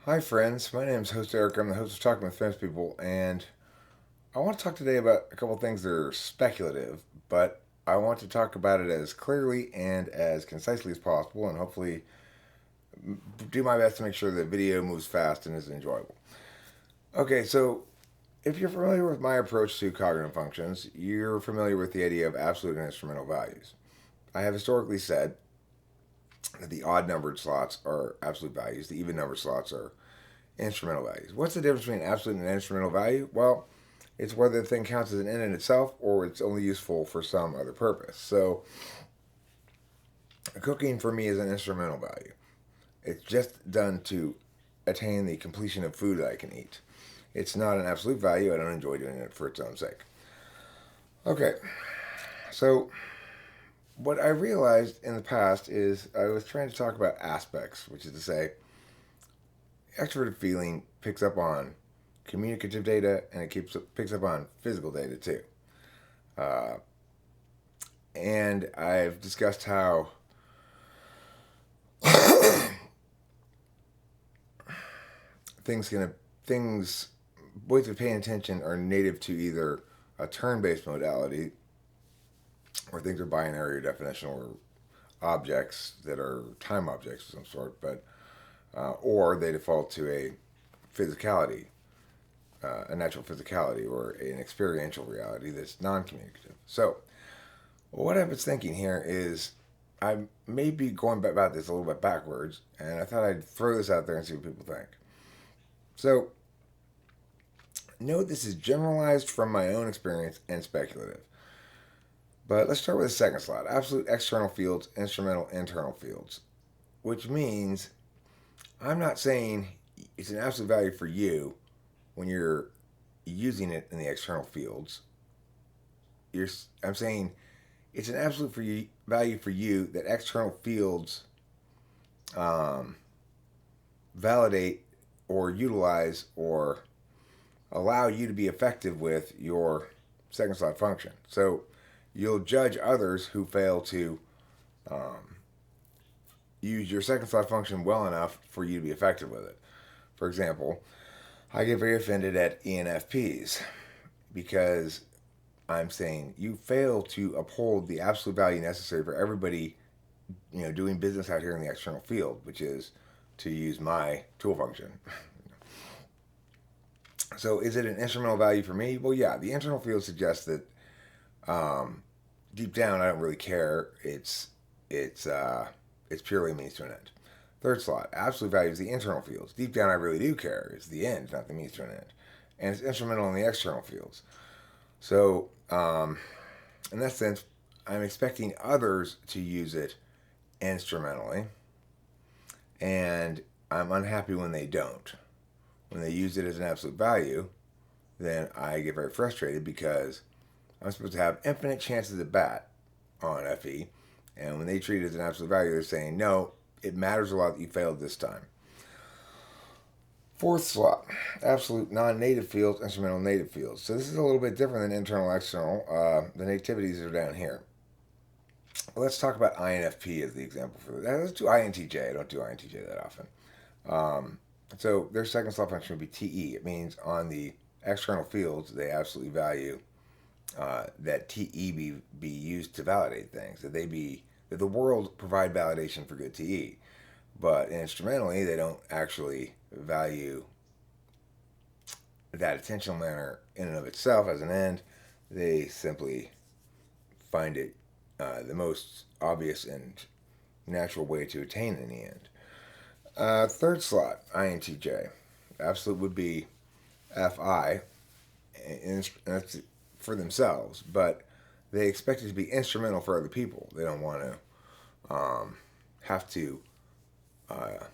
Hi, friends. My name is Host Eric. I'm the host of Talking with Famous People, and I want to talk today about a couple things that are speculative, but I want to talk about it as clearly and as concisely as possible, and hopefully do my best to make sure the video moves fast and is enjoyable. Okay, so if you're familiar with my approach to cognitive functions, you're familiar with the idea of absolute and instrumental values. I have historically said that the odd numbered slots are absolute values, the even numbered slots are instrumental values. What's the difference between absolute and instrumental value? Well, it's whether the thing counts as an end in itself or it's only useful for some other purpose. So, cooking for me is an instrumental value. It's just done to attain the completion of food that I can eat. It's not an absolute value. I don't enjoy doing it for its own sake. Okay, so what I realized in the past is I was trying to talk about aspects, which is to say, extroverted feeling picks up on communicative data and picks up on physical data too. Uh, and I've discussed how things can things ways of paying attention are native to either a turn-based modality, where things are binary or definitional, or objects that are time objects of some sort, but or they default to a physicality, a natural physicality, or an experiential reality that's non-communicative. So, what I was thinking here is I may be going about this a little bit backwards, and I thought I'd throw this out there and see what people think. So, note this is generalized from my own experience and speculative. But let's start with the second slide: absolute external fields, instrumental internal fields, which means I'm not saying it's an absolute value for you when you're using it in the external fields. I'm saying it's an absolute value for you that external fields um, validate or utilize or allow you to be effective with your second slot function. So you'll judge others who fail to um, use your second slot function well enough for you to be effective with it. For example, I get very offended at ENFPs because I'm saying you fail to uphold the absolute value necessary for everybody, doing business out here in the external field, which is to use my tool function. So, is it an instrumental value for me? Well, yeah, the internal field suggests that um, deep down I don't really care. It's purely a means to an end. Third slot, absolute value is the internal fields. Deep down I really do care. It's the end, not the means to an end, and it's instrumental in the external fields. So, in that sense, I'm expecting others to use it instrumentally, and I'm unhappy when they don't. When they use it as an absolute value, then I get very frustrated because I'm supposed to have infinite chances at bat on FE, and when they treat it as an absolute value, they're saying, no, it matters a lot that you failed this time. Fourth slot, absolute non-native fields, instrumental native fields. So this is a little bit different than internal external. The nativities are down here. Let's talk about INFP as the example for this. Let's do INTJ. I don't do INTJ that often. So their second slot function would be TE. It means on the external fields, they absolutely value that TE be used to validate things. That the world provide validation for good TE. But instrumentally, they don't actually value that attentional manner in and of itself as an end. They simply find it the most obvious and natural way to attain in the end. Third slot, INTJ. Absolute would be FI, and that's for themselves, but they expect it to be instrumental for other people. They don't want to have to uh,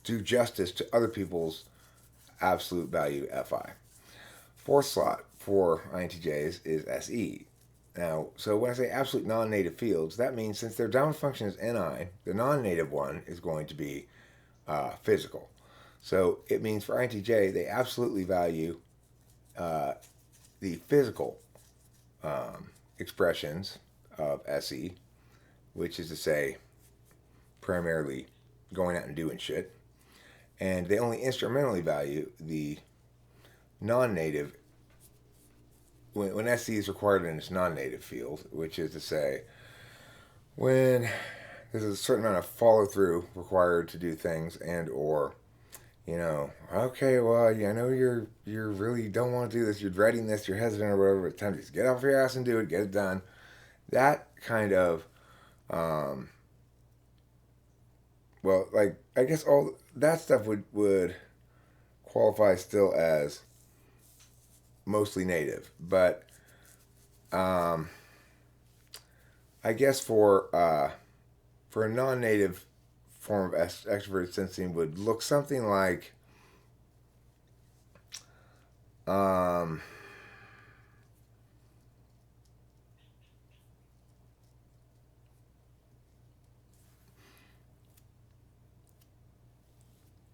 do justice to other people's absolute value FI. Fourth slot for INTJs is SE. Now, so when I say absolute non-native fields, that means since their dominant function is NI, the non-native one is going to be physical. So it means for INTJ, they absolutely value uh, the physical expressions of SE, which is to say, primarily going out and doing shit. and they only instrumentally value the non-native when SC is required in its non-native field, which is to say when there's a certain amount of follow through required to do things, and or okay, well, yeah, I know you're really don't want to do this, you're dreading this, you're hesitant or whatever, but it's time to just get off your ass and do it, get it done. That kind of, um, well, like I guess all that stuff would qualify still as mostly native, but um, I guess for a non-native form of extroverted sensing would look something like um,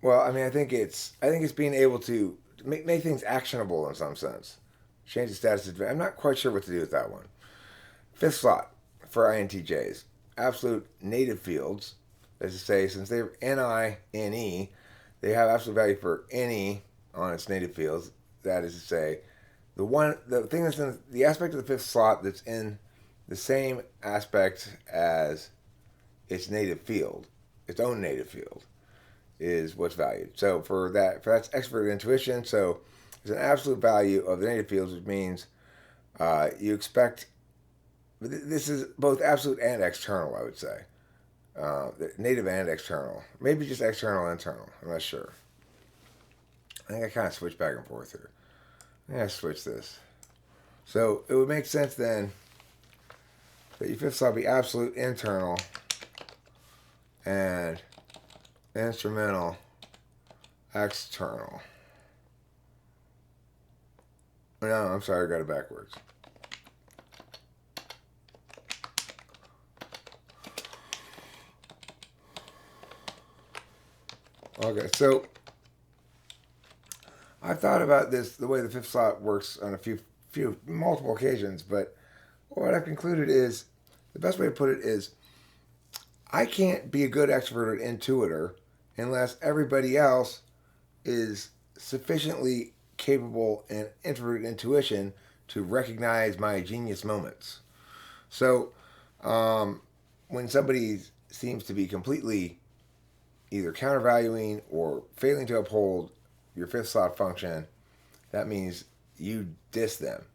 well, I mean, I think it's being able to make things actionable in some sense. Change the status. I'm not quite sure what to do with that one. Fifth slot for INTJs, absolute native fields. As to say, since they're NI, NE, they have absolute value for NE on its native fields. That is to say, the thing that's in the aspect of the fifth slot that's in the same aspect as its native field, its own native field, is what's valued. So that's extroverted intuition. So there's an absolute value of the native fields, which means you expect this is both absolute and external. I would say native and external, maybe just external and internal. I'm not sure. I think I kind of switch back and forth here. I think I switch this. So it would make sense then that your fifth slot would be absolute internal and instrumental external. No, I'm sorry, I got it backwards. Okay, so I've thought about this, the way the fifth slot works on a few multiple occasions, but what I've concluded is the best way to put it is I can't be a good extroverted intuitor unless everybody else is sufficiently capable in introverted intuition to recognize my genius moments. So when somebody seems to be completely either countervaluing or failing to uphold your fifth slot function, that means you diss them.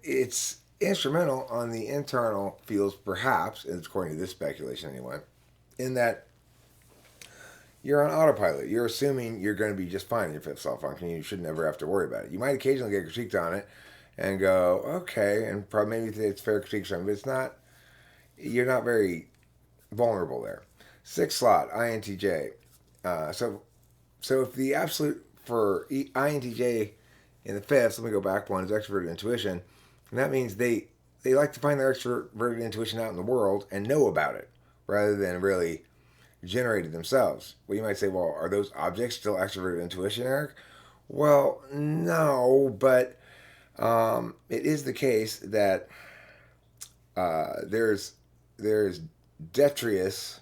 It's instrumental on the internal fields, perhaps, according to this speculation anyway, in that you're on autopilot. You're assuming you're going to be just fine in your fifth slot function. You should never have to worry about it. You might occasionally get critiqued on it and go, okay, and probably maybe it's fair critique, but it's not. You're not very vulnerable there. Sixth slot, INTJ. So if the absolute for INTJ in the fifth, let me go back one, is extroverted intuition, and that means they like to find their extroverted intuition out in the world and know about it rather than really generate it themselves. Well, you might say, well, are those objects still extroverted intuition, Eric? Well, no, but it is the case that there's detritus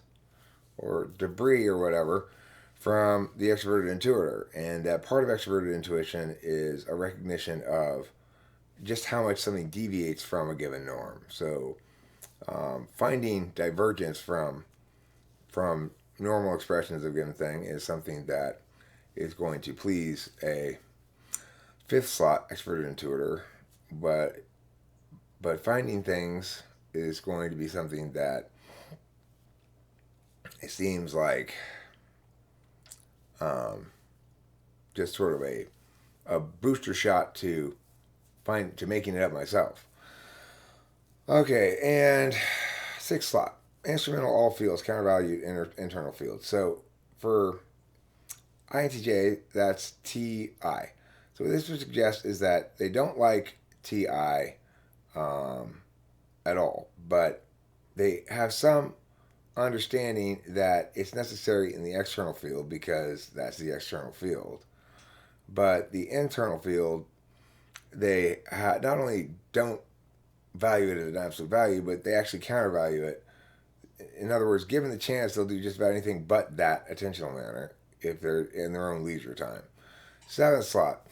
or debris or whatever from the extroverted intuitor, and that part of extroverted intuition is a recognition of just how much something deviates from a given norm. So finding divergence from normal expressions of a given thing is something that is going to please a fifth slot extroverted intuitor, but finding things is going to be something that it seems like just sort of a booster shot to making it up myself. Okay, and sixth slot, instrumental all fields, countervalued internal fields. So for INTJ, that's TI. So what this would suggest is that they don't like TI at all, but they have some understanding that it's necessary in the external field because that's the external field. But the internal field, they not only don't value it as an absolute value, but they actually countervalue it. In other words, given the chance, they'll do just about anything but that attentional manner. if they're in their own leisure time. Seventh slot.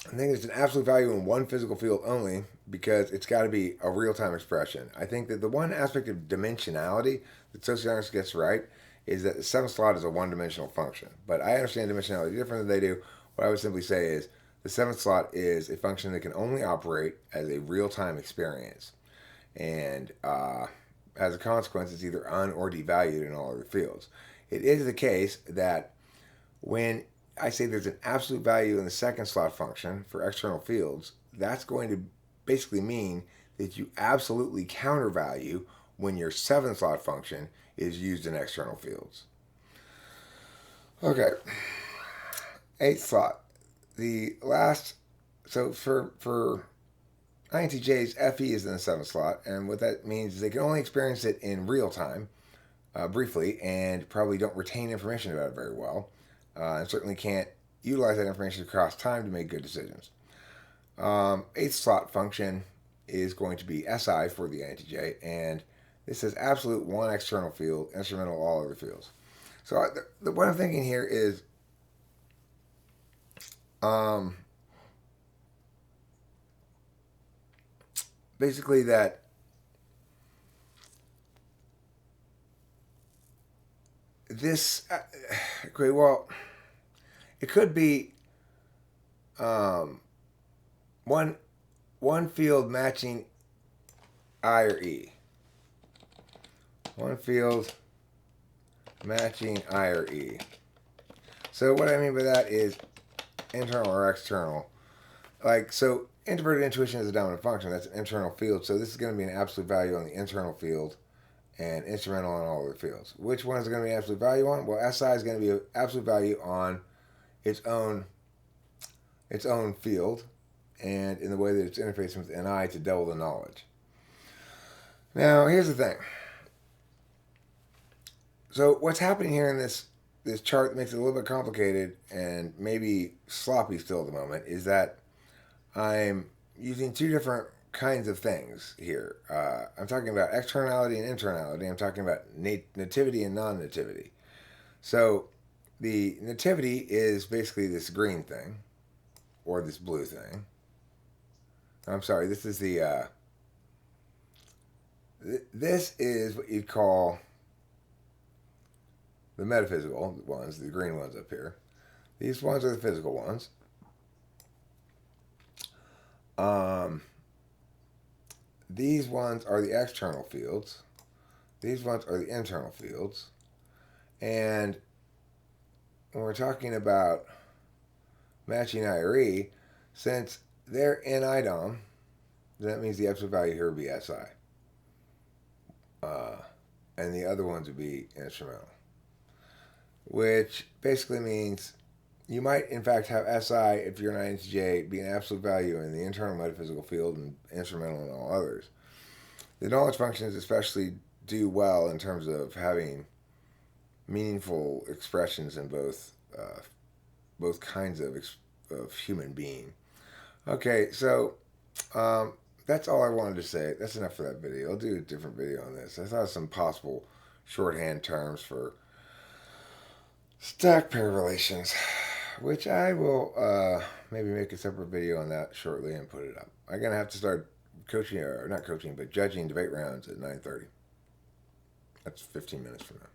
I think it's an absolute value in one physical field only because it's got to be a real time expression. I think that the one aspect of dimensionality that sociologists gets right is that the seventh slot is a one dimensional function. But I understand dimensionality different than they do. What I would simply say is the seventh slot is a function that can only operate as a real time experience. And as a consequence, it's either un or devalued in all other fields. It is the case that when I say there's an absolute value in the second slot function for external fields, that's going to basically mean that you absolutely countervalue when your seventh slot function is used in external fields. Okay, eighth slot. The last, so for INTJs, FE is in the seventh slot, and what that means is they can only experience it in real time, briefly, and probably don't retain information about it very well. And certainly can't utilize that information across time to make good decisions. Eighth slot function is going to be SI for the INTJ, and this is absolute one external field, instrumental all other fields. So what I'm thinking here is basically that this, okay, well, it could be one field matching I or E. One field matching I or E. So what I mean by that is internal or external. Like, so introverted intuition is a dominant function. That's an internal field. So this is going to be an absolute value on the internal field and instrumental on all other fields. Which one is going to be absolute value on? Well, SI is going to be an absolute value on its own field and in the way that it's interfacing with NI to double the knowledge. Now, here's the thing. So what's happening here in this chart that makes it a little bit complicated and maybe sloppy still at the moment is that I'm using two different kinds of things here. I'm talking about externality and internality. I'm talking about nativity and non-nativity. So the nativity is basically this green thing or this blue thing. I'm sorry, this is the this is what you'd call the metaphysical ones, the green ones up here. These ones are the physical ones. These ones are the external fields. These ones are the internal fields. And when we're talking about matching I or E, since they're in IDOM, that means the absolute value here would be SI. And the other ones would be instrumental. Which basically means you might, in fact, have SI, if you're an INTJ, be an absolute value in the internal metaphysical field and instrumental in all others. The knowledge functions especially do well in terms of having meaningful expressions in both kinds of human being. Okay, so that's all I wanted to say. That's enough for that video. I'll do a different video on this. I thought of some possible shorthand terms for stack pair relations, which I will maybe make a separate video on that shortly and put it up. I'm going to have to start coaching, or not coaching, but judging debate rounds at 9:30. That's 15 minutes from now.